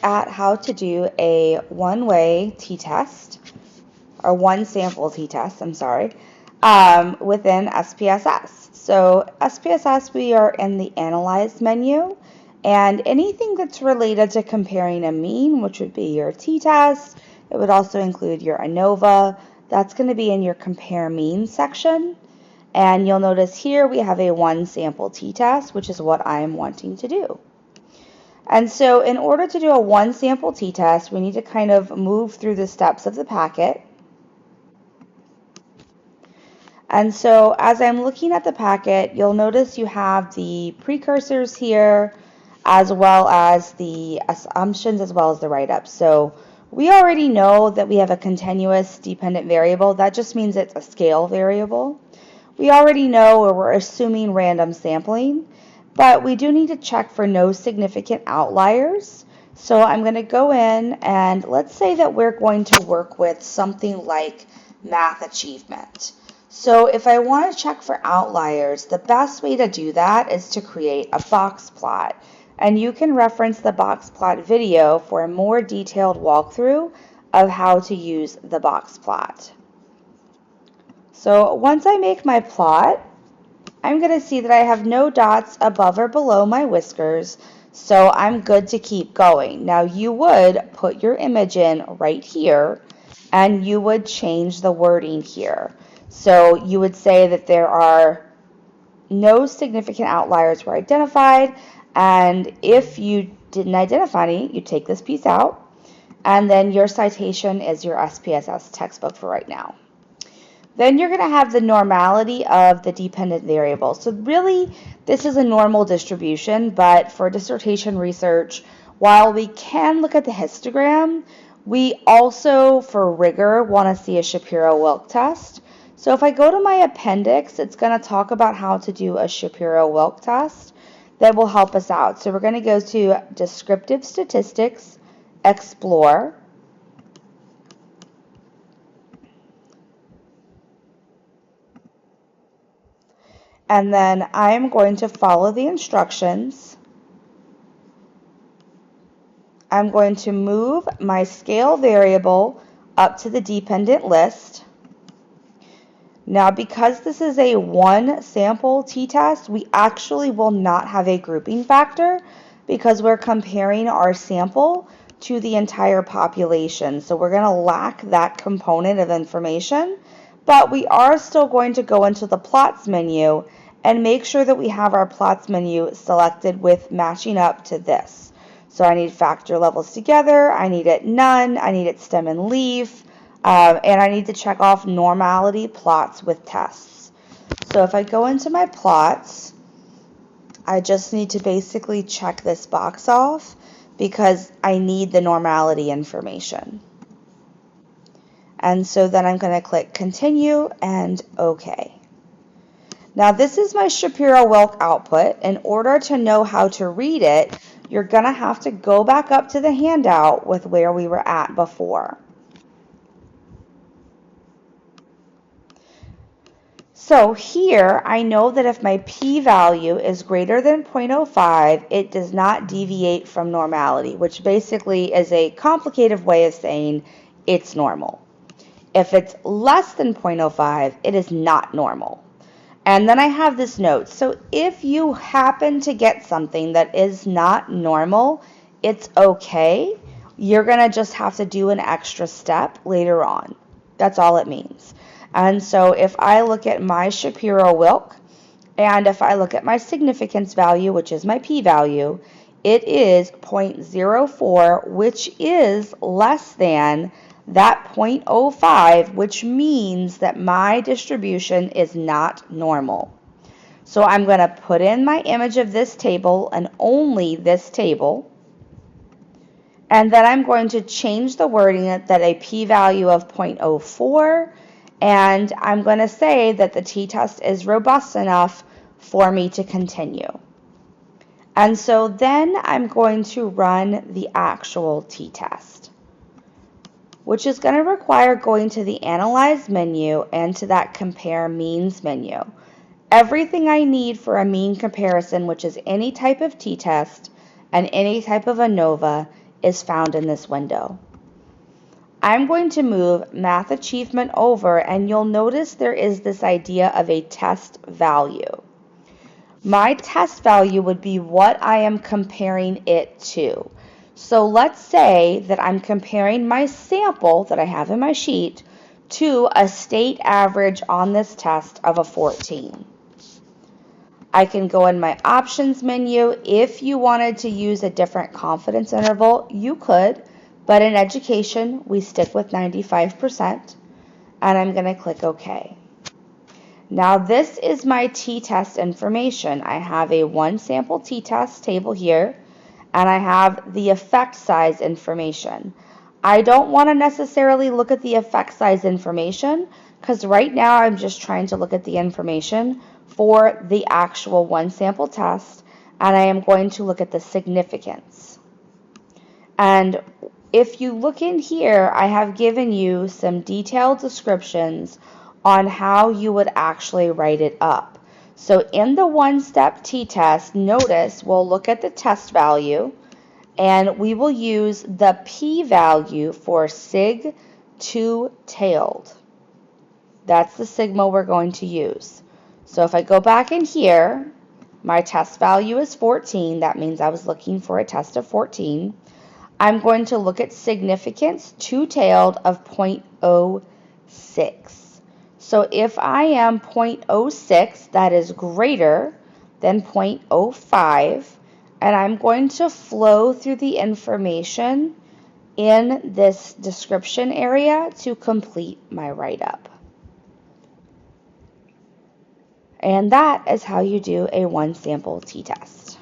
At how to do a one-way t-test, or one sample t-test, I'm sorry, within SPSS. So SPSS, we are in the Analyze menu, and anything that's related to comparing a mean, which would be your t-test, it would also include your ANOVA, that's going to be in your Compare Means section. And you'll notice here we have a one sample t-test, which is what I am wanting to do. And so in order to do a one sample t-test, we need to kind of move through the steps of the packet. And so as I'm looking at the packet, you'll notice you have the precursors here, as well as the assumptions, as well as the write-ups. So we already know that we have a continuous dependent variable. That just means it's a scale variable. We already know, or we're assuming, random sampling, but we do need to check for no significant outliers. So I'm going to go in, and let's say that we're going to work with something like math achievement. So if I want to check for outliers, the best way to do that is to create a box plot. And you can reference the box plot video for a more detailed walkthrough of how to use the box plot. So once I make my plot, I'm going to see that I have no dots above or below my whiskers, so I'm good to keep going. Now you would put your image in right here, and you would change the wording here. So you would say that there are no significant outliers were identified, and if you didn't identify any, you take this piece out, and then your citation is your SPSS textbook for right now. Then you're going to have the normality of the dependent variable. So really, this is a normal distribution, but for dissertation research, while we can look at the histogram, we also, for rigor, want to see a Shapiro-Wilk test. So if I go to my appendix, it's going to talk about how to do a Shapiro-Wilk test that will help us out. So we're going to go to Descriptive Statistics, Explore. And then I'm going to follow the instructions. I'm going to move my scale variable up to the dependent list. Now, because this is a one sample t-test, we actually will not have a grouping factor because we're comparing our sample to the entire population. So we're going to lack that component of information, but we are still going to go into the plots menu and make sure that we have our plots menu selected with matching up to this. So I need factor levels together, I need it none, I need it stem and leaf, and I need to check off normality plots with tests. So if I go into my plots, I just need to basically check this box off because I need the normality information. And so then I'm going to click continue and OK. Now this is my Shapiro-Wilk output. In order to know how to read it, you're going to have to go back up to the handout with where we were at before. So here I know that if my p-value is greater than 0.05, it does not deviate from normality, which basically is a complicated way of saying it's normal. If it's less than 0.05, it is not normal. And then I have this note. So if you happen to get something that is not normal, it's okay. You're going to just have to do an extra step later on. That's all it means. And so if I look at my Shapiro-Wilk, and if I look at my significance value, which is my p-value, it is 0.04, which is less than that 0.05, which means that my distribution is not normal. So I'm going to put in my image of this table and only this table. And then I'm going to change the wording that a p-value of 0.04, and I'm going to say that the t-test is robust enough for me to continue. And so then I'm going to run the actual t-test, which is going to require going to the Analyze menu and to that Compare Means menu. Everything I need for a mean comparison, which is any type of t-test and any type of ANOVA, is found in this window. I'm going to move Math Achievement over, and you'll notice there is this idea of a test value. My test value would be what I am comparing it to. So let's say that I'm comparing my sample that I have in my sheet to a state average on this test of a 14. I can go in my options menu. If you wanted to use a different confidence interval, you could, but in education, we stick with 95%, and I'm going to click OK. Now this is my t-test information. I have a one sample t-test table here, and I have the effect size information. I don't want to necessarily look at the effect size information because right now I'm just trying to look at the information for the actual one sample test, and I am going to look at the significance. And if you look in here, I have given you some detailed descriptions on how you would actually write it up. So in the one-step t-test, notice we'll look at the test value, and we will use the p-value for sig two-tailed. That's the sigma we're going to use. So if I go back in here, my test value is 14. That means I was looking for a test of 14. I'm going to look at significance two-tailed of 0.06. So if I am 0.06, that is greater than 0.05, and I'm going to flow through the information in this description area to complete my write-up. And that is how you do a one sample t-test.